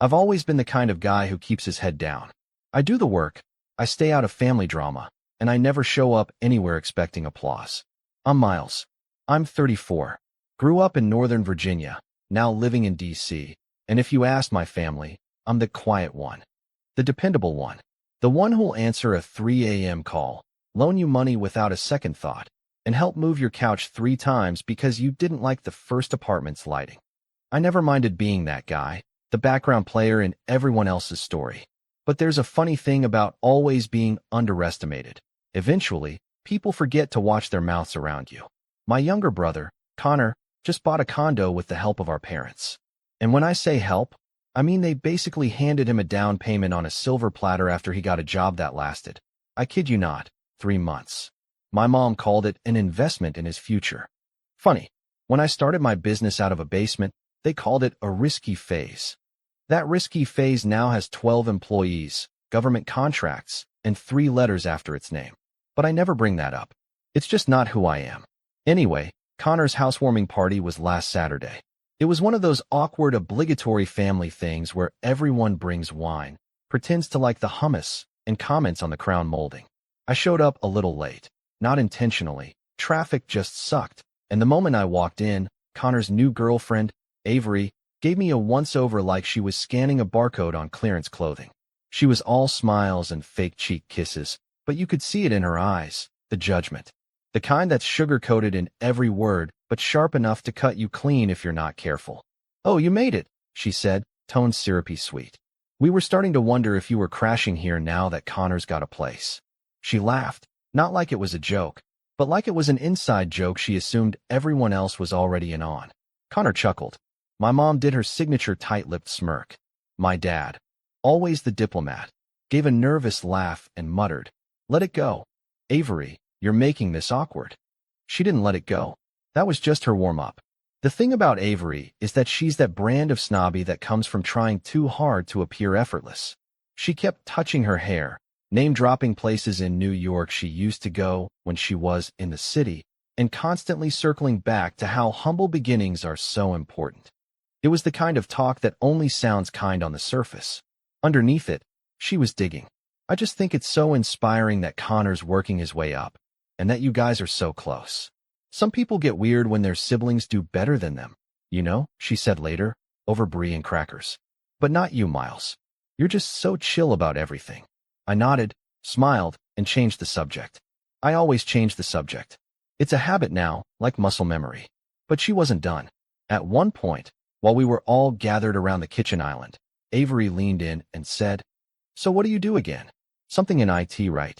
I've always been the kind of guy who keeps his head down. I do the work, I stay out of family drama, and I never show up anywhere expecting applause. I'm Miles. I'm 34. Grew up in Northern Virginia, now living in D.C., and if you ask my family, I'm the quiet one. The dependable one. The one who'll answer a 3 a.m. call, loan you money without a second thought, and help move your couch 3 times because you didn't like the first apartment's lighting. I never minded being that guy, the background player in everyone else's story. But there's a funny thing about always being underestimated. Eventually, people forget to watch their mouths around you. My younger brother, Connor, just bought a condo with the help of our parents. And when I say help, I mean they basically handed him a down payment on a silver platter after he got a job that lasted, I kid you not, 3 months. My mom called it an investment in his future. Funny, when I started my business out of a basement, they called it a risky phase. That risky phase now has 12 employees, government contracts, and 3 letters after its name. But I never bring that up. It's just not who I am. Anyway, Connor's housewarming party was last Saturday. It was one of those awkward obligatory family things where everyone brings wine, pretends to like the hummus, and comments on the crown molding. I showed up a little late. Not intentionally. Traffic just sucked. And the moment I walked in, Connor's new girlfriend, Avery, gave me a once-over like she was scanning a barcode on clearance clothing. She was all smiles and fake cheek kisses, but you could see it in her eyes, the judgment. The kind that's sugar-coated in every word, but sharp enough to cut you clean if you're not careful. "Oh, you made it," she said, tone syrupy sweet. "We were starting to wonder if you were crashing here now that Connor's got a place." She laughed, not like it was a joke, but like it was an inside joke she assumed everyone else was already in on. Connor chuckled. My mom did her signature tight-lipped smirk. My dad, always the diplomat, gave a nervous laugh and muttered, "Let it go. Avery, you're making this awkward." She didn't let it go. That was just her warm-up. The thing about Avery is that she's that brand of snobby that comes from trying too hard to appear effortless. She kept touching her hair, name-dropping places in New York she used to go when she was in the city, and constantly circling back to how humble beginnings are so important. It was the kind of talk that only sounds kind on the surface. Underneath it, she was digging. "I just think it's so inspiring that Connor's working his way up, and that you guys are so close. Some people get weird when their siblings do better than them, you know," she said later, over brie and crackers. "But not you, Miles. You're just so chill about everything." I nodded, smiled, and changed the subject. I always change the subject. It's a habit now, like muscle memory. But she wasn't done. At one point, while we were all gathered around the kitchen island, Avery leaned in and said, "So what do you do again? Something in IT, right?"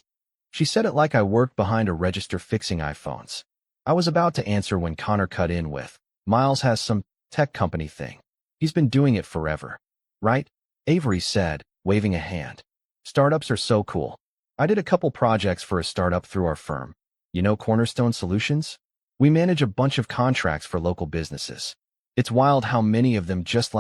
She said it like I worked behind a register fixing iPhones. I was about to answer when Connor cut in with, "Miles has some tech company thing. He's been doing it forever. Right?" Avery said, waving a hand. "Startups are so cool. I did a couple projects for a startup through our firm. You know Cornerstone Solutions? We manage a bunch of contracts for local businesses. It's wild how many of them just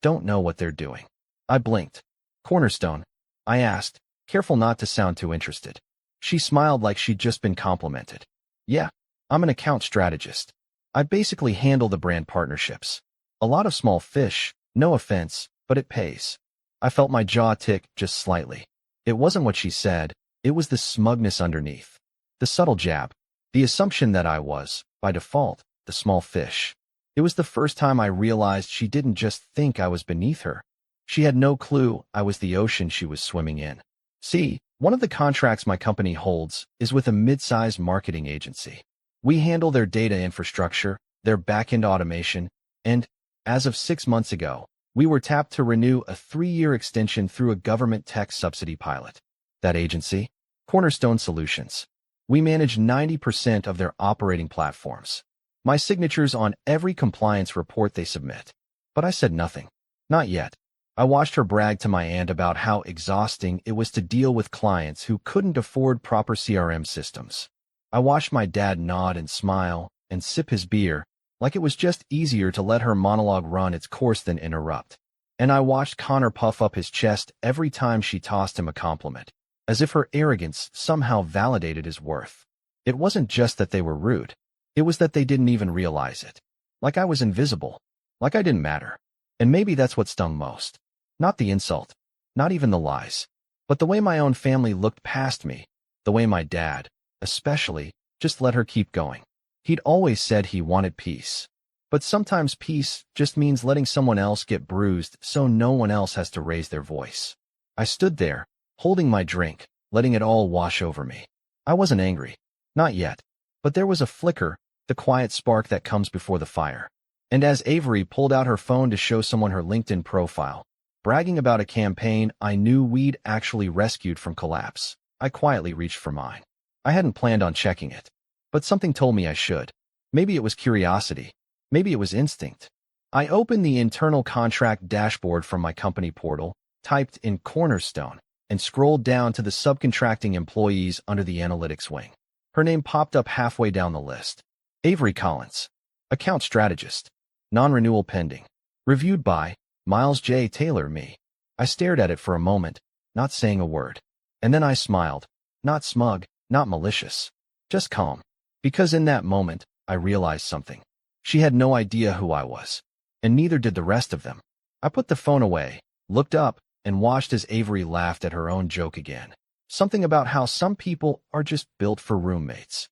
don't know what they're doing." I blinked. "Cornerstone?" I asked, careful not to sound too interested. She smiled like she'd just been complimented. "Yeah, I'm an account strategist. I basically handle the brand partnerships. A lot of small fish, no offense, but it pays." I felt my jaw tick just slightly. It wasn't what she said, it was the smugness underneath. The subtle jab. The assumption that I was, by default, the small fish. It was the first time I realized she didn't just think I was beneath her. She had no clue I was the ocean she was swimming in. See, one of the contracts my company holds is with a mid-sized marketing agency. We handle their data infrastructure, their back-end automation, and, as of 6 months ago, we were tapped to renew a 3-year extension through a government tech subsidy pilot. That agency? Cornerstone Solutions. We manage 90% of their operating platforms. My signature's on every compliance report they submit. But I said nothing. Not yet. I watched her brag to my aunt about how exhausting it was to deal with clients who couldn't afford proper CRM systems. I watched my dad nod and smile and sip his beer, like it was just easier to let her monologue run its course than interrupt. And I watched Connor puff up his chest every time she tossed him a compliment, as if her arrogance somehow validated his worth. It wasn't just that they were rude. It was that they didn't even realize it. Like I was invisible. Like I didn't matter. And maybe that's what stung most. Not the insult, not even the lies, but the way my own family looked past me, the way my dad, especially, just let her keep going. He'd always said he wanted peace. But sometimes peace just means letting someone else get bruised so no one else has to raise their voice. I stood there, holding my drink, letting it all wash over me. I wasn't angry. Not yet. But there was a flicker, the quiet spark that comes before the fire. And as Avery pulled out her phone to show someone her LinkedIn profile, bragging about a campaign I knew we'd actually rescued from collapse, I quietly reached for mine. I hadn't planned on checking it, but something told me I should. Maybe it was curiosity. Maybe it was instinct. I opened the internal contract dashboard from my company portal, typed in Cornerstone, and scrolled down to the subcontracting employees under the analytics wing. Her name popped up halfway down the list. Avery Collins. Account strategist. Non-renewal pending. Reviewed by Miles J. Taylor, me. I stared at it for a moment, not saying a word. And then I smiled. Not smug, not malicious. Just calm. Because in that moment, I realized something. She had no idea who I was. And neither did the rest of them. I put the phone away, looked up, and watched as Avery laughed at her own joke again. Something about how some people are just built for roommates.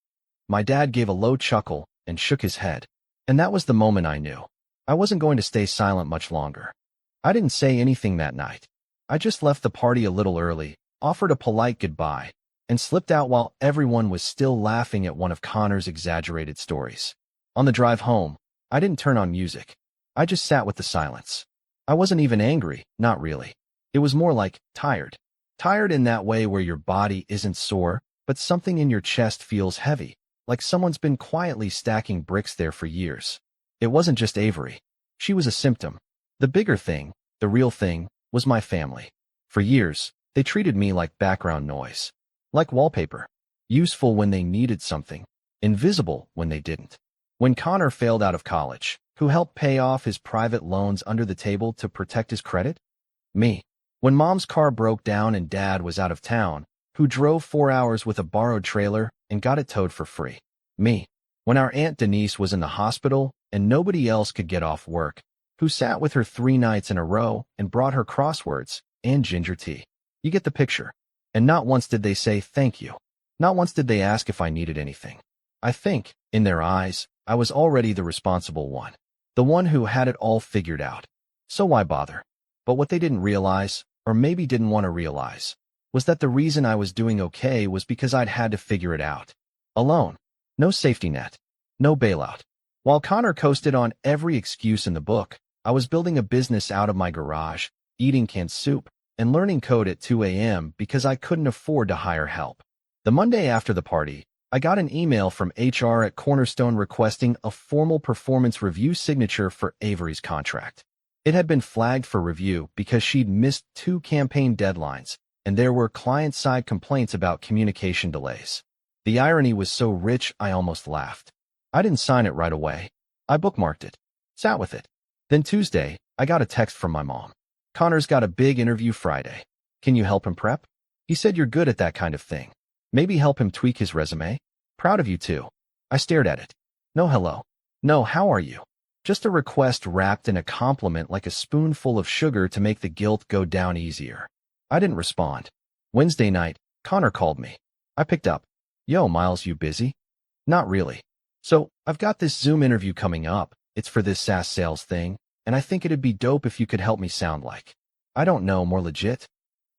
My dad gave a low chuckle and shook his head. And that was the moment I knew. I wasn't going to stay silent much longer. I didn't say anything that night. I just left the party a little early, offered a polite goodbye, and slipped out while everyone was still laughing at one of Connor's exaggerated stories. On the drive home, I didn't turn on music. I just sat with the silence. I wasn't even angry, not really. It was more like tired. Tired in that way where your body isn't sore, but something in your chest feels heavy, like someone's been quietly stacking bricks there for years. It wasn't just Avery. She was a symptom. The bigger thing, the real thing, was my family. For years, they treated me like background noise. Like wallpaper. Useful when they needed something. Invisible when they didn't. When Connor failed out of college, who helped pay off his private loans under the table to protect his credit? Me. When mom's car broke down and dad was out of town, who drove 4 hours with a borrowed trailer and got it towed for free? Me. When our Aunt Denise was in the hospital and nobody else could get off work, who sat with her 3 nights in a row and brought her crosswords and ginger tea? You get the picture. And not once did they say thank you. Not once did they ask if I needed anything. I think, in their eyes, I was already the responsible one. The one who had it all figured out. So why bother? But what they didn't realize, or maybe didn't want to realize, was that the reason I was doing okay was because I'd had to figure it out. Alone. No safety net. No bailout. While Connor coasted on every excuse in the book, I was building a business out of my garage, eating canned soup, and learning code at 2 a.m. because I couldn't afford to hire help. The Monday after the party, I got an email from HR at Cornerstone requesting a formal performance review signature for Avery's contract. It had been flagged for review because she'd missed 2 campaign deadlines, and there were client-side complaints about communication delays. The irony was so rich I almost laughed. I didn't sign it right away. I bookmarked it. Sat with it. Then Tuesday, I got a text from my mom. Connor's got a big interview Friday. Can you help him prep? He said you're good at that kind of thing. Maybe help him tweak his resume? Proud of you too. I stared at it. No hello. No how are you? Just a request wrapped in a compliment like a spoonful of sugar to make the guilt go down easier. I didn't respond. Wednesday night, Connor called me. I picked up. Yo, Miles, you busy? Not really. So, I've got this Zoom interview coming up. It's for this SaaS sales thing, and I think it'd be dope if you could help me sound like. I don't know, more legit?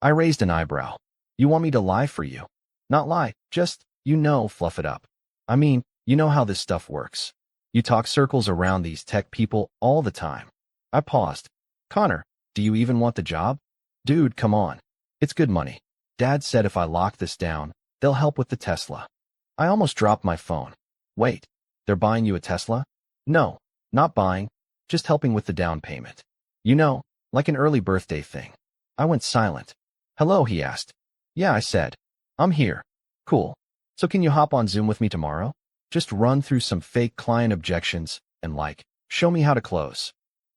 I raised an eyebrow. You want me to lie for you? Not lie, just, fluff it up. I mean, you know how this stuff works. You talk circles around these tech people all the time. I paused. Connor, do you even want the job? Dude, come on. It's good money. Dad said if I lock this down, they'll help with the Tesla. I almost dropped my phone. Wait, they're buying you a Tesla? No, not buying, just helping with the down payment. Like an early birthday thing. I went silent. Hello, he asked. Yeah, I said. I'm here. Cool. So can you hop on Zoom with me tomorrow? Just run through some fake client objections and show me how to close.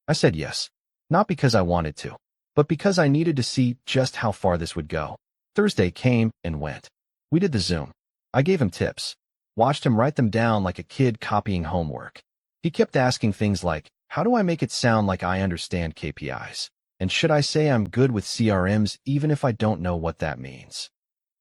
I said yes. Not because I wanted to, but because I needed to see just how far this would go. Thursday came and went. We did the Zoom. I gave him tips. Watched him write them down like a kid copying homework. He kept asking things like, how do I make it sound like I understand KPIs? And should I say I'm good with CRMs even if I don't know what that means?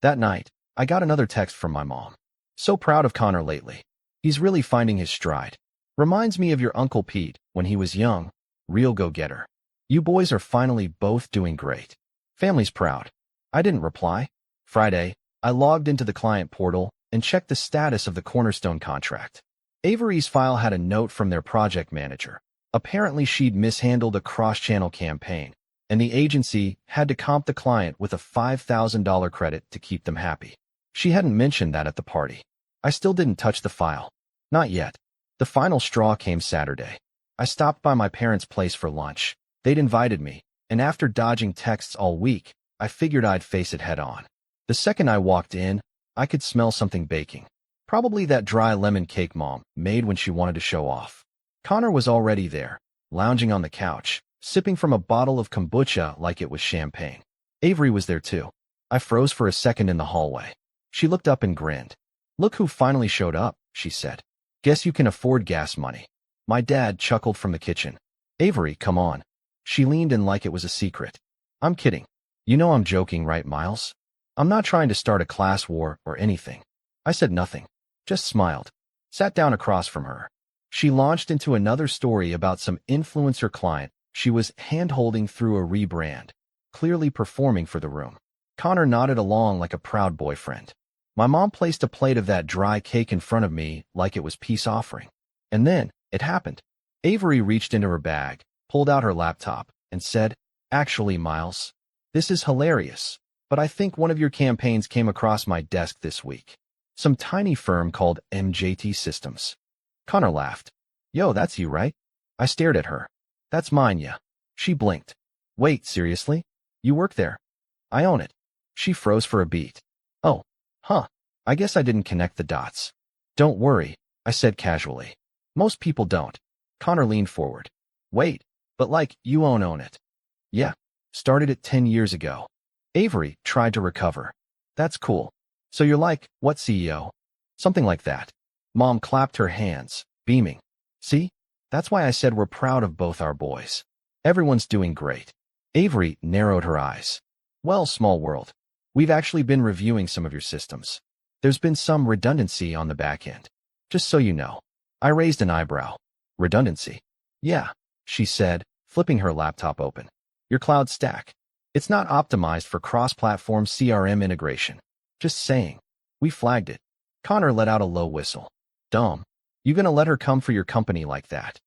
That night, I got another text from my mom. So proud of Connor lately. He's really finding his stride. Reminds me of your Uncle Pete when he was young. Real go-getter. You boys are finally both doing great. Family's proud. I didn't reply. Friday, I logged into the client portal and checked the status of the Cornerstone contract. Avery's file had a note from their project manager. Apparently she'd mishandled a cross-channel campaign, and the agency had to comp the client with a $5,000 credit to keep them happy. She hadn't mentioned that at the party. I still didn't touch the file. Not yet. The final straw came Saturday. I stopped by my parents' place for lunch. They'd invited me, and after dodging texts all week, I figured I'd face it head-on. The second I walked in, I could smell something baking. Probably that dry lemon cake Mom made when she wanted to show off. Connor was already there, lounging on the couch, sipping from a bottle of kombucha like it was champagne. Avery was there too. I froze for a second in the hallway. She looked up and grinned. "Look who finally showed up," she said. "Guess you can afford gas money." My dad chuckled from the kitchen. "Avery, come on." She leaned in like it was a secret. "I'm kidding. You know I'm joking, right, Miles? I'm not trying to start a class war or anything." I said nothing, just smiled. Sat down across from her. She launched into another story about some influencer client she was hand-holding through a rebrand, clearly performing for the room. Connor nodded along like a proud boyfriend. My mom placed a plate of that dry cake in front of me like it was peace offering. And then, it happened. Avery reached into her bag, pulled out her laptop, and said, "Actually, Miles, this is hilarious, but I think one of your campaigns came across my desk this week. Some tiny firm called MJT Systems." Connor laughed. "Yo, that's you, right?" I stared at her. "That's mine, yeah." She blinked. "Wait, seriously? You work there?" "I own it." She froze for a beat. "Oh, huh. I guess I didn't connect the dots." "Don't worry," I said casually. "Most people don't." Connor leaned forward. "Wait, but like, you own it?" "Yeah. Started it 10 years ago." Avery tried to recover. "That's cool. So you're like, what CEO?" "Something like that." Mom clapped her hands, beaming. "See? That's why I said we're proud of both our boys. Everyone's doing great." Avery narrowed her eyes. "Well, small world. We've actually been reviewing some of your systems. There's been some redundancy on the back end. Just so you know." I raised an eyebrow. "Redundancy?" "Yeah," she said, flipping her laptop open. "Your cloud stack. It's not optimized for cross-platform CRM integration. Just saying. We flagged it." Connor let out a low whistle. "Dumb. You gonna let her come for your company like that?"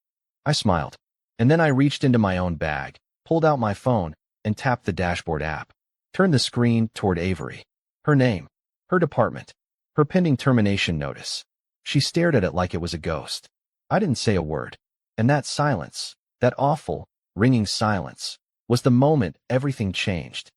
I smiled. And then I reached into my own bag, pulled out my phone, and tapped the dashboard app. Turned the screen toward Avery. Her name. Her department. Her pending termination notice. She stared at it like it was a ghost. I didn't say a word. And that silence, that awful, ringing silence, was the moment everything changed.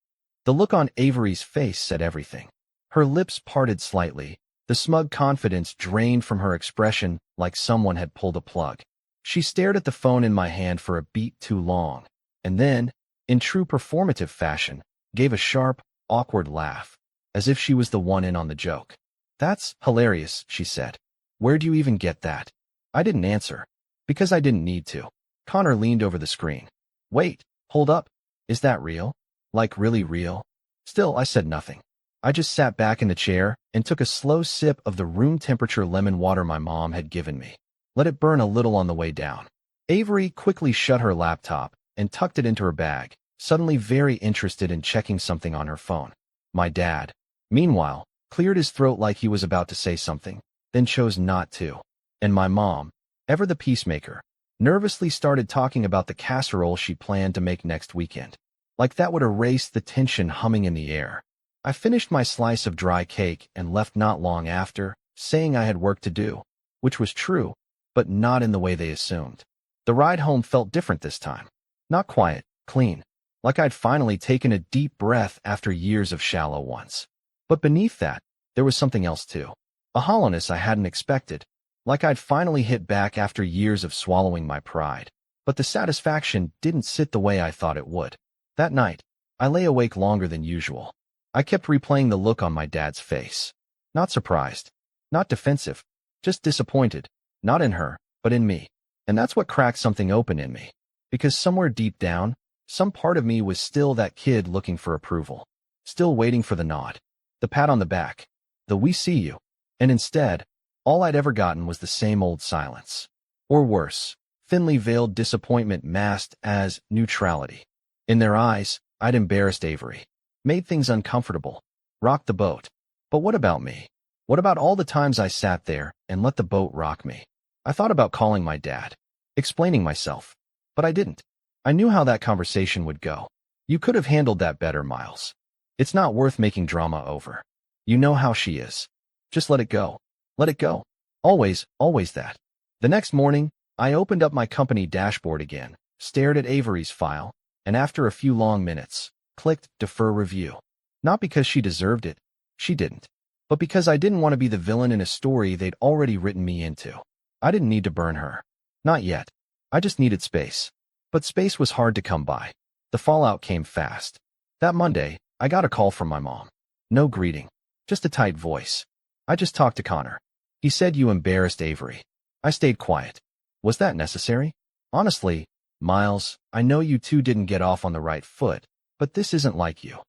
The look on Avery's face said everything. Her lips parted slightly, the smug confidence drained from her expression like someone had pulled a plug. She stared at the phone in my hand for a beat too long, and then, in true performative fashion, gave a sharp, awkward laugh, as if she was the one in on the joke. "That's hilarious," she said. "Where do you even get that?" I didn't answer, because I didn't need to. Connor leaned over the screen. "Wait, hold up. Is that real? Like really real?" Still, I said nothing. I just sat back in the chair and took a slow sip of the room-temperature lemon water my mom had given me. Let it burn a little on the way down. Avery quickly shut her laptop and tucked it into her bag, suddenly very interested in checking something on her phone. My dad, meanwhile, cleared his throat like he was about to say something, then chose not to. And my mom, ever the peacemaker, nervously started talking about the casserole she planned to make next weekend. Like that would erase the tension humming in the air. I finished my slice of dry cake and left not long after, saying I had work to do, which was true, but not in the way they assumed. The ride home felt different this time. Not quiet, clean, like I'd finally taken a deep breath after years of shallow ones. But beneath that, there was something else too. A hollowness I hadn't expected, like I'd finally hit back after years of swallowing my pride. But the satisfaction didn't sit the way I thought it would. That night, I lay awake longer than usual. I kept replaying the look on my dad's face. Not surprised, not defensive, just disappointed, not in her, but in me. And that's what cracked something open in me. Because somewhere deep down, Some part of me was still that kid looking for approval, still waiting for the nod, the pat on the back, the "we see you." And instead, all I'd ever gotten was the same old silence. Or worse, thinly veiled disappointment masked as neutrality. In their eyes, I'd embarrassed Avery, made things uncomfortable, rocked the boat. But what about me? What about all the times I sat there and let the boat rock me? I thought about calling my dad, explaining myself, but I didn't. I knew how that conversation would go. "You could have handled that better, Miles. It's not worth making drama over. You know how she is. Just let it go. Let it go." Always, always that. The next morning, I opened up my company dashboard again, stared at Avery's file, and after a few long minutes, clicked Defer Review. Not because she deserved it, she didn't, but because I didn't want to be the villain in a story they'd already written me into. I didn't need to burn her. Not yet. I just needed space. But space was hard to come by. The fallout came fast. That Monday, I got a call from my mom. No greeting, just a tight voice. "I just talked to Connor. He said you embarrassed Avery." I stayed quiet. Was that necessary? Honestly, Miles, I know you two didn't get off on the right foot, but this isn't like you.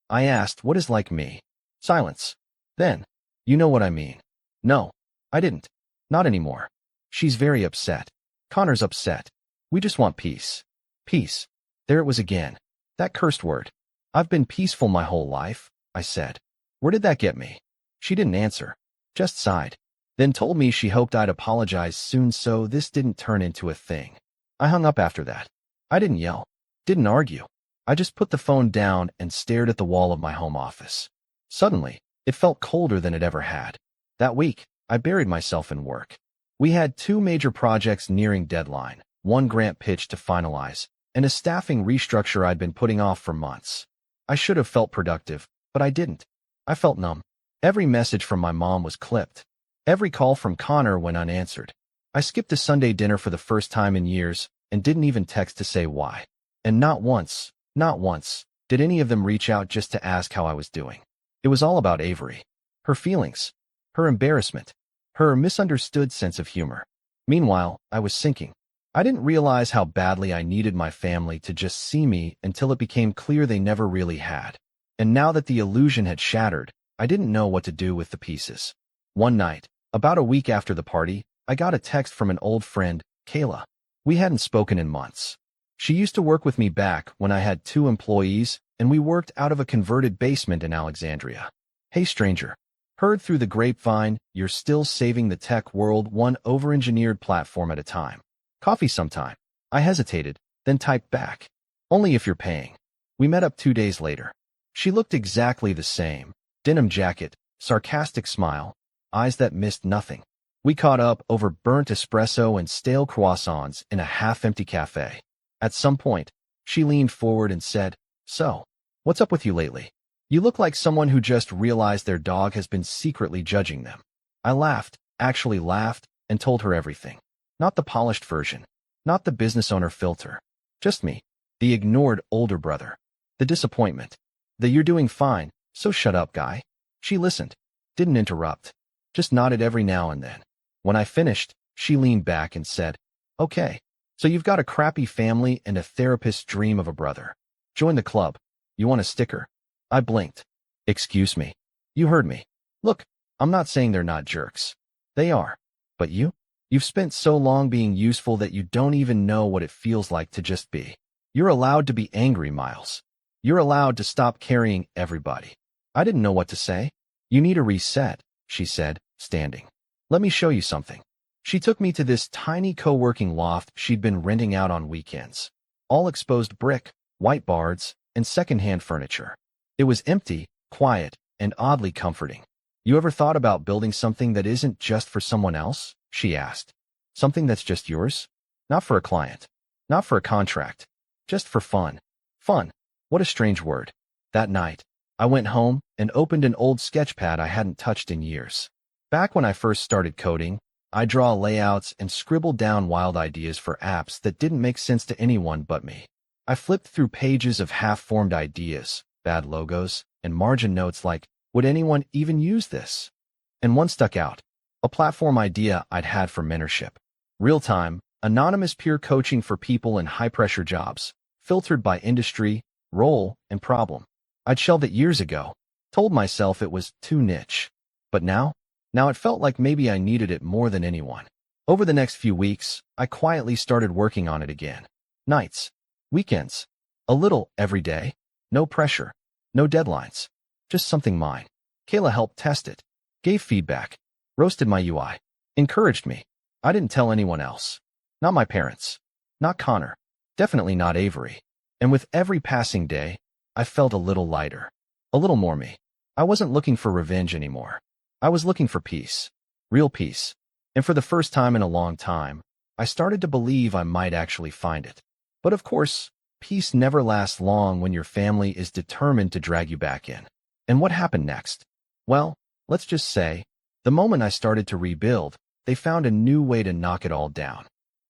I asked, "What is like me?" Silence. Then, "You know what I mean." No, I didn't. Not anymore. "She's very upset. Connor's upset. We just want peace." Peace. There it was again. That cursed word. "I've been peaceful my whole life," I said. "Where did that get me?" She didn't answer. Just sighed. Then told me she hoped I'd apologize soon so this didn't turn into a thing. I hung up after that. I didn't yell. Didn't argue. I just put the phone down and stared at the wall of my home office. Suddenly, it felt colder than it ever had. That week, I buried myself in work. We had 2 major projects nearing deadline, 1 grant pitch to finalize, and a staffing restructure I'd been putting off for months. I should have felt productive, but I didn't. I felt numb. Every message from my mom was clipped. Every call from Connor went unanswered. I skipped a Sunday dinner for the first time in years and didn't even text to say why. And not once, did any of them reach out just to ask how I was doing. It was all about Avery. Her feelings. Her embarrassment. Her misunderstood sense of humor. Meanwhile, I was sinking. I didn't realize how badly I needed my family to just see me until it became clear they never really had. And now that the illusion had shattered, I didn't know what to do with the pieces. One night, about a week after the party, I got a text from an old friend, Kayla. We hadn't spoken in months. She used to work with me back when I had 2 employees, and we worked out of a converted basement in Alexandria. "Hey stranger. Heard through the grapevine, you're still saving the tech world one over-engineered platform at a time. Coffee sometime." I hesitated, then typed back. "Only if you're paying." We met up 2 days later. She looked exactly the same. Denim jacket, sarcastic smile, eyes that missed nothing. We caught up over burnt espresso and stale croissants in a half-empty cafe. At some point, she leaned forward and said, "So, what's up with you lately? You look like someone who just realized their dog has been secretly judging them." I laughed, actually laughed, and told her everything. Not the polished version. Not the business owner filter. Just me. The ignored older brother. The disappointment. The "you're doing fine, so shut up" guy. She listened. Didn't interrupt. Just nodded every now and then. When I finished, she leaned back and said, "Okay, so you've got a crappy family and a therapist's dream of a brother. Join the club. You want a sticker?" I blinked. "Excuse me. You heard me. Look, I'm not saying they're not jerks. They are. But you? You've spent so long being useful that you don't even know what it feels like to just be. You're allowed to be angry, Miles. You're allowed to stop carrying everybody." I didn't know what to say. "You need a reset," she said, standing. "Let me show you something." She took me to this tiny co-working loft she'd been renting out on weekends. All exposed brick, white boards, and second-hand furniture. It was empty, quiet, and oddly comforting. "You ever thought about building something that isn't just for someone else?" she asked. "Something that's just yours? Not for a client. Not for a contract. Just for fun." Fun. What a strange word. That night, I went home and opened an old sketchpad I hadn't touched in years. Back when I first started coding, I'd draw layouts and scribble down wild ideas for apps that didn't make sense to anyone but me. I flipped through pages of half-formed ideas, bad logos, and margin notes like, would anyone even use this? And one stuck out. A platform idea I'd had for mentorship. Real-time, anonymous peer coaching for people in high-pressure jobs. filtered by industry, role, and problem. I'd shelved it years ago, told myself it was too niche. But now it felt like maybe I needed it more than anyone. Over the next few weeks, I quietly started working on it again. Nights, weekends, a little every day. No pressure, no deadlines, just something mine. Kayla helped test it, gave feedback, roasted my UI, encouraged me. I didn't tell anyone else. Not my parents. Not Connor. Definitely not Avery. And with every passing day, I felt a little lighter. A little more me. I wasn't looking for revenge anymore. I was looking for peace. Real peace. And for the first time in a long time, I started to believe I might actually find it. But of course, peace never lasts long when your family is determined to drag you back in. And what happened next? Well, let's just say, the moment I started to rebuild, they found a new way to knock it all down.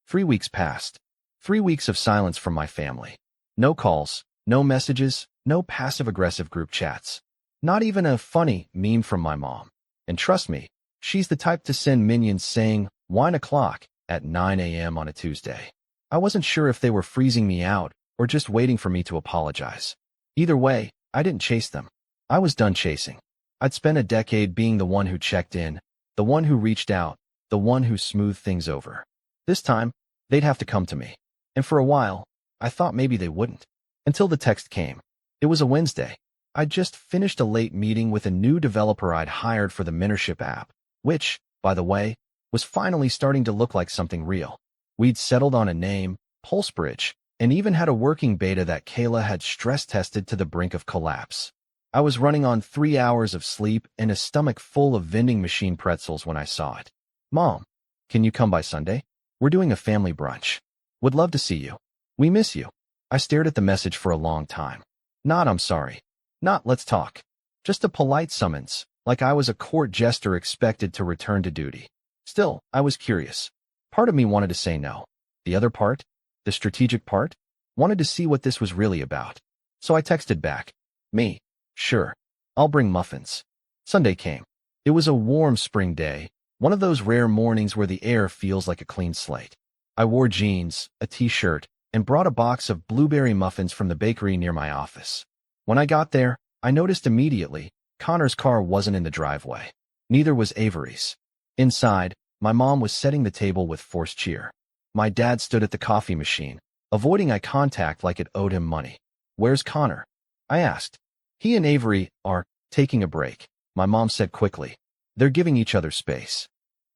3 weeks passed. 3 weeks of silence from my family. No calls, no messages, no passive-aggressive group chats. Not even a funny meme from my mom. And trust me, she's the type to send minions saying, "Wine o'clock," at 9 a.m. on a Tuesday. I wasn't sure if they were freezing me out or just waiting for me to apologize. Either way, I didn't chase them. I was done chasing. I'd spent a decade being the one who checked in, the one who reached out, the one who smoothed things over. This time, they'd have to come to me. And for a while, I thought maybe they wouldn't. Until the text came. It was a Wednesday. I'd just finished a late meeting with a new developer I'd hired for the mentorship app, which, by the way, was finally starting to look like something real. We'd settled on a name, Pulsebridge, and even had a working beta that Kayla had stress-tested to the brink of collapse. I was running on 3 hours of sleep and a stomach full of vending machine pretzels when I saw it. "Mom, can you come by Sunday? We're doing a family brunch. Would love to see you. We miss you." I stared at the message for a long time. Not "I'm sorry." Not "let's talk." Just a polite summons, like I was a court jester expected to return to duty. Still, I was curious. Part of me wanted to say no. The other part, the strategic part, wanted to see what this was really about. So I texted back. "Me. Sure. I'll bring muffins." Sunday came. It was a warm spring day, one of those rare mornings where the air feels like a clean slate. I wore jeans, a t-shirt, and brought a box of blueberry muffins from the bakery near my office. When I got there, I noticed immediately, Connor's car wasn't in the driveway. Neither was Avery's. Inside, my mom was setting the table with forced cheer. My dad stood at the coffee machine, avoiding eye contact like it owed him money. "Where's Connor?" I asked. "He and Avery are taking a break," my mom said quickly. "They're giving each other space."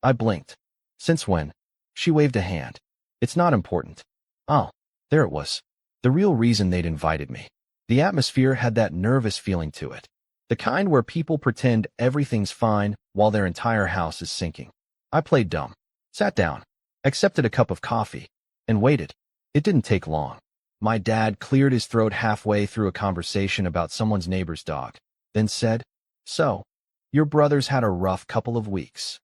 I blinked. "Since when?" She waved a hand. "It's not important." Oh, there it was. The real reason they'd invited me. The atmosphere had that nervous feeling to it. The kind where people pretend everything's fine while their entire house is sinking. I played dumb. Sat down. Accepted a cup of coffee. And waited. It didn't take long. My dad cleared his throat halfway through a conversation about someone's neighbor's dog, then said, "So, your brother's had a rough couple of weeks."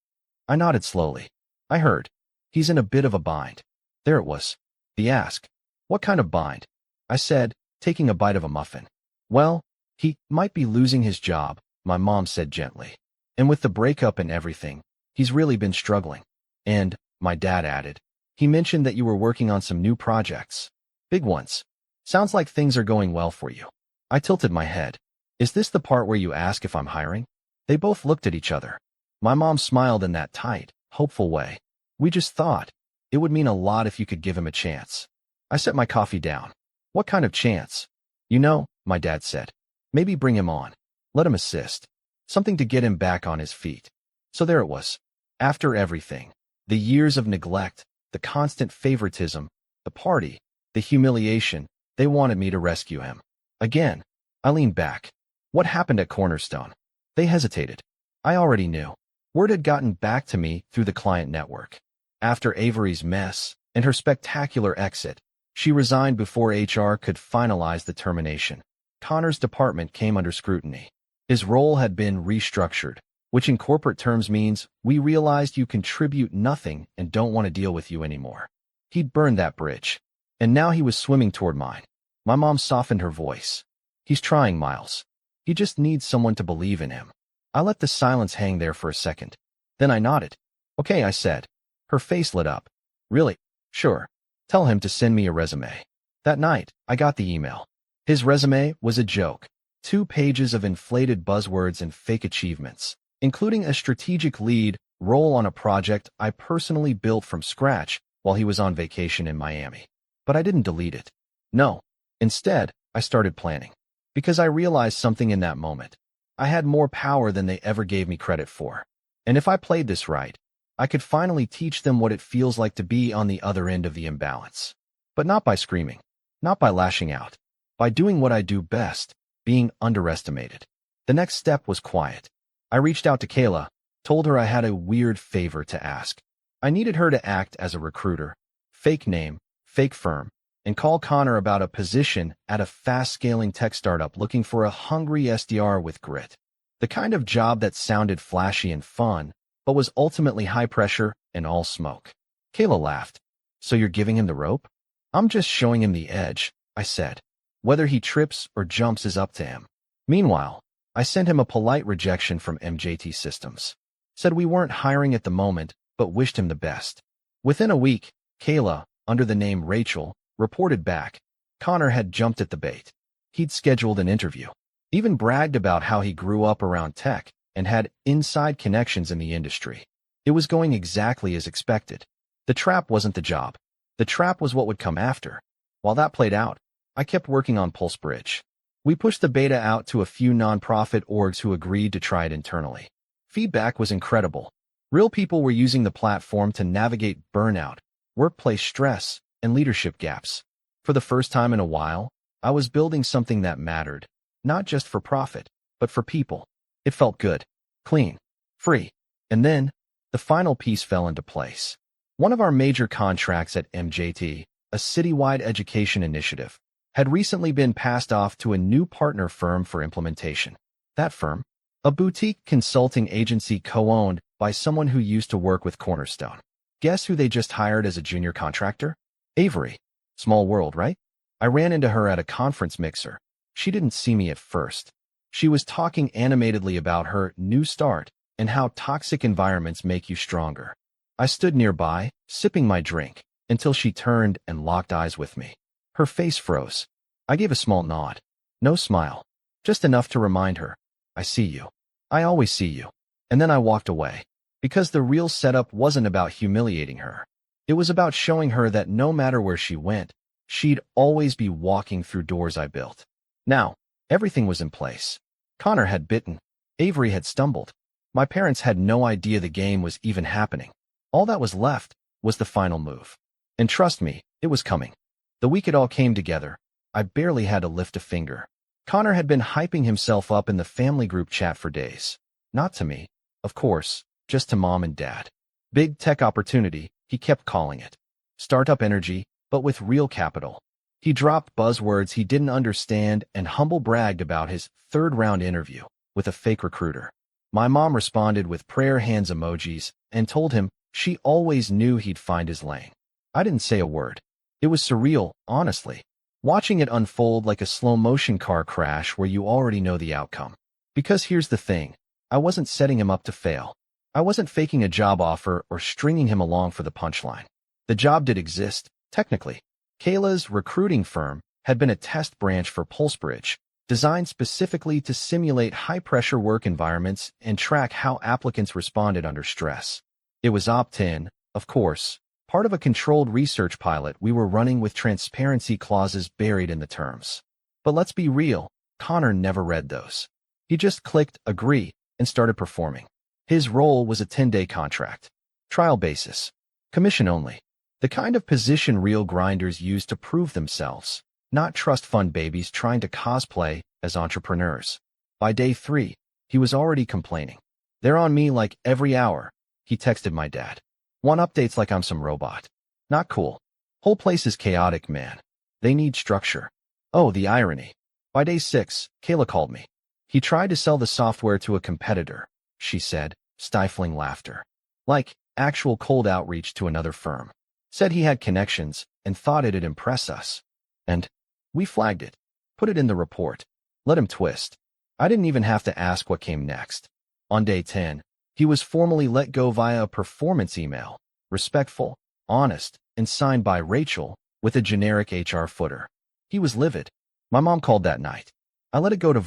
I nodded slowly. I heard. "He's in a bit of a bind." There it was. The ask. "What kind of bind?" I said, taking a bite of a muffin. "Well, he might be losing his job," my mom said gently. "And with the breakup and everything, he's really been struggling." And, my dad added, "He mentioned that you were working on some new projects. Big ones. Sounds like things are going well for you." I tilted my head. "Is this the part where you ask if I'm hiring?" They both looked at each other. My mom smiled in that tight, hopeful way. "We just thought it would mean a lot if you could give him a chance." I set my coffee down. "What kind of chance?" "You know," my dad said. "Maybe bring him on. Let him assist. Something to get him back on his feet." So there it was. After everything, the years of neglect, the constant favoritism, the party, the humiliation, they wanted me to rescue him. Again, I leaned back. What happened at Cornerstone? They hesitated. I already knew. Word had gotten back to me through the client network. After Avery's mess and her spectacular exit, she resigned before HR could finalize the termination. Connor's department came under scrutiny. His role had been restructured, which in corporate terms means we realized you contribute nothing and don't want to deal with you anymore. He'd burned that bridge. And now he was swimming toward mine. My mom softened her voice. "He's trying, Miles. He just needs someone to believe in him." I let the silence hang there for a second. Then I nodded. "Okay," I said. Her face lit up. "Really? Sure. Tell him to send me a resume." That night, I got the email. His resume was a joke. 2 pages of inflated buzzwords and fake achievements, including a strategic lead role on a project I personally built from scratch while he was on vacation in Miami. But I didn't delete it. No. Instead, I started planning. Because I realized something in that moment. I had more power than they ever gave me credit for. And if I played this right, I could finally teach them what it feels like to be on the other end of the imbalance. But not by screaming, not by lashing out, by doing what I do best, being underestimated. The next step was quiet. I reached out to Kayla, told her I had a weird favor to ask. I needed her to act as a recruiter, fake name, fake firm, and call Connor about a position at a fast-scaling tech startup looking for a hungry SDR with grit. The kind of job that sounded flashy and fun, but was ultimately high pressure and all smoke. Kayla laughed. So you're giving him the rope? I'm just showing him the edge, I said. Whether he trips or jumps is up to him. Meanwhile, I sent him a polite rejection from MJT Systems. Said we weren't hiring at the moment, but wished him the best. Within a week, Kayla, under the name Rachel, reported back. Connor had jumped at the bait. He'd scheduled an interview. Even bragged about how he grew up around tech and had inside connections in the industry. It was going exactly as expected. The trap wasn't the job. The trap was what would come after. While that played out, I kept working on PulseBridge. We pushed the beta out to a few nonprofit orgs who agreed to try it internally. Feedback was incredible. Real people were using the platform to navigate burnout, workplace stress, and leadership gaps. For the first time in a while, I was building something that mattered, not just for profit, but for people. It felt good, clean, free. And then, the final piece fell into place. One of our major contracts at MJT, a citywide education initiative, had recently been passed off to a new partner firm for implementation. That firm? A boutique consulting agency co-owned by someone who used to work with Cornerstone. Guess who they just hired as a junior contractor? Avery. Small world, right? I ran into her at a conference mixer. She didn't see me at first. She was talking animatedly about her new start and how toxic environments make you stronger. I stood nearby, sipping my drink, until she turned and locked eyes with me. Her face froze. I gave a small nod. No smile. Just enough to remind her, I see you. I always see you. And then I walked away. Because the real setup wasn't about humiliating her. It was about showing her that no matter where she went, she'd always be walking through doors I built. Now, everything was in place. Connor had bitten. Avery had stumbled. My parents had no idea the game was even happening. All that was left was the final move. And trust me, it was coming. The week it all came together, I barely had to lift a finger. Connor had been hyping himself up in the family group chat for days. Not to me, of course, just to mom and dad. Big tech opportunity, he kept calling it. Startup energy, but with real capital. He dropped buzzwords he didn't understand and humble bragged about his third-round interview with a fake recruiter. My mom responded with prayer hands emojis and told him she always knew he'd find his lane. I didn't say a word. It was surreal, honestly. Watching it unfold like a slow-motion car crash where you already know the outcome. Because here's the thing, I wasn't setting him up to fail. I wasn't faking a job offer or stringing him along for the punchline. The job did exist, technically. Kayla's recruiting firm had been a test branch for PulseBridge, designed specifically to simulate high-pressure work environments and track how applicants responded under stress. It was opt-in, of course, part of a controlled research pilot we were running with transparency clauses buried in the terms. But let's be real, Connor never read those. He just clicked agree and started performing. His role was a 10-day contract. Trial basis. Commission only. The kind of position real grinders use to prove themselves, not trust fund babies trying to cosplay as entrepreneurs. By day 3, he was already complaining. They're on me like every hour, he texted my dad. Want updates like I'm some robot. Not cool. Whole place is chaotic, man. They need structure. Oh, the irony. By day 6, Kayla called me. He tried to sell the software to a competitor, she said, stifling laughter. Like actual cold outreach to another firm. Said he had connections and thought it'd impress us. And we flagged it. Put it in the report. Let him twist. I didn't even have to ask what came next. On day 10, he was formally let go via a performance email. Respectful, honest, and signed by Rachel, with a generic HR footer. He was livid. My mom called that night. I let it go to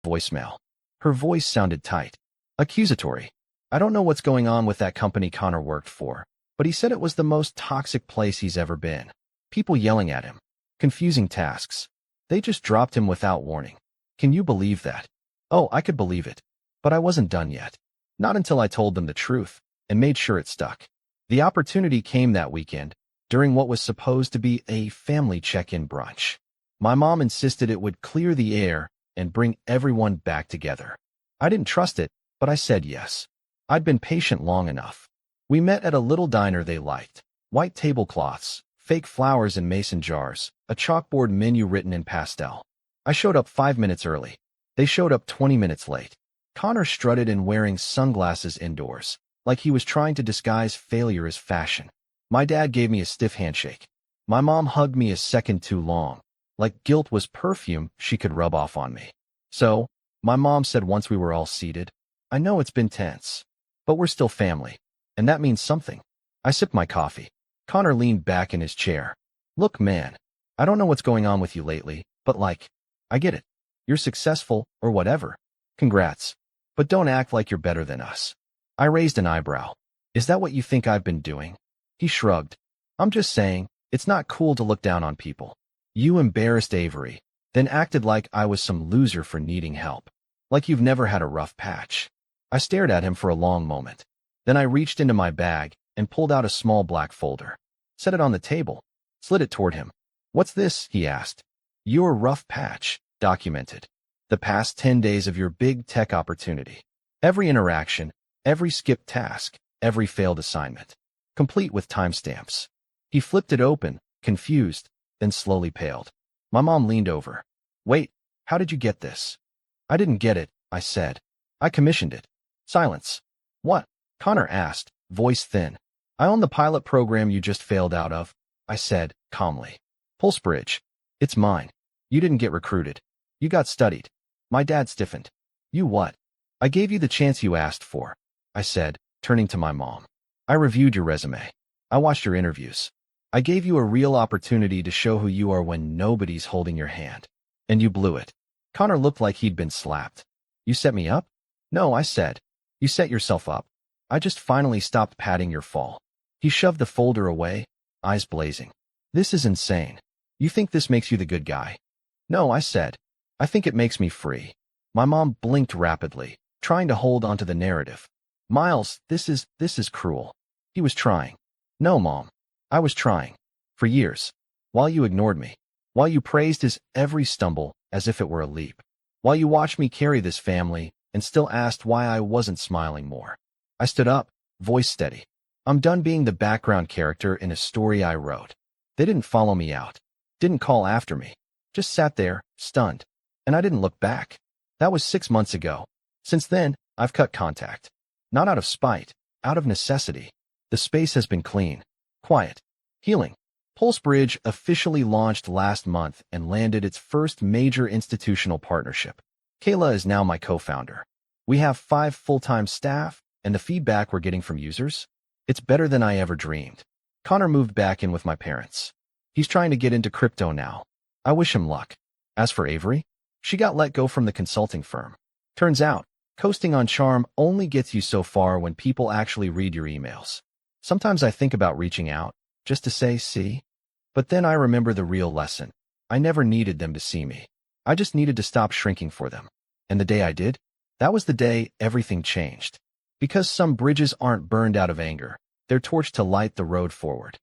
voicemail. Her voice sounded tight, accusatory. I don't know what's going on with that company Connor worked for, but he said it was the most toxic place he's ever been. People yelling at him, confusing tasks. They just dropped him without warning. Can you believe that? Oh, I could believe it. But I wasn't done yet. Not until I told them the truth and made sure it stuck. The opportunity came that weekend, during what was supposed to be a family check-in brunch. My mom insisted it would clear the air and bring everyone back together. I didn't trust it, but I said yes. I'd been patient long enough. We met at a little diner they liked. White tablecloths, fake flowers in mason jars, a chalkboard menu written in pastel. I showed up 5 minutes early. They showed up 20 minutes late. Connor strutted in wearing sunglasses indoors, like he was trying to disguise failure as fashion. My dad gave me a stiff handshake. My mom hugged me a second too long, like guilt was perfume she could rub off on me. So, my mom said once we were all seated, I know it's been tense, but we're still family, and that means something. I sipped my coffee. Connor leaned back in his chair. Look, man, I don't know what's going on with you lately, but I get it. You're successful, or whatever. Congrats. But don't act like you're better than us. I raised an eyebrow. Is that what you think I've been doing? He shrugged. I'm just saying, it's not cool to look down on people. You embarrassed Avery, then acted like I was some loser for needing help. Like you've never had a rough patch. I stared at him for a long moment. Then I reached into my bag and pulled out a small black folder. Set it on the table. Slid it toward him. What's this? He asked. Your rough patch, documented. The past 10 days of your big tech opportunity. Every interaction, every skipped task, every failed assignment. Complete with timestamps. He flipped it open, confused, then slowly paled. My mom leaned over. Wait, how did you get this? I didn't get it, I said. I commissioned it. Silence. What? Connor asked, voice thin. I own the pilot program you just failed out of, I said, calmly. Pulsebridge. It's mine. You didn't get recruited. You got studied. My dad stiffened. You what? I gave you the chance you asked for, I said, turning to my mom. I reviewed your resume. I watched your interviews. I gave you a real opportunity to show who you are when nobody's holding your hand. And you blew it. Connor looked like he'd been slapped. You set me up? No, I said. You set yourself up. I just finally stopped padding your fall. He shoved the folder away, eyes blazing. This is insane. You think this makes you the good guy? No, I said. I think it makes me free. My mom blinked rapidly, trying to hold onto the narrative. Miles, this is cruel. He was trying. No, Mom. I was trying. For years. While you ignored me. While you praised his every stumble as if it were a leap. While you watched me carry this family and still asked why I wasn't smiling more. I stood up, voice steady. I'm done being the background character in a story I wrote. They didn't follow me out. Didn't call after me. Just sat there, stunned. And I didn't look back. That was 6 months ago. Since then, I've cut contact. Not out of spite, out of necessity. The space has been clean, quiet, healing. Pulsebridge officially launched last month and landed its first major institutional partnership. Kayla is now my co-founder. We have 5 full-time staff, and the feedback we're getting from users? It's better than I ever dreamed. Connor moved back in with my parents. He's trying to get into crypto now. I wish him luck. As for Avery, she got let go from the consulting firm. Turns out, coasting on charm only gets you so far when people actually read your emails. Sometimes I think about reaching out, just to say, see? But then I remember the real lesson. I never needed them to see me. I just needed to stop shrinking for them. And the day I did, that was the day everything changed. Because some bridges aren't burned out of anger, they're torched to light the road forward.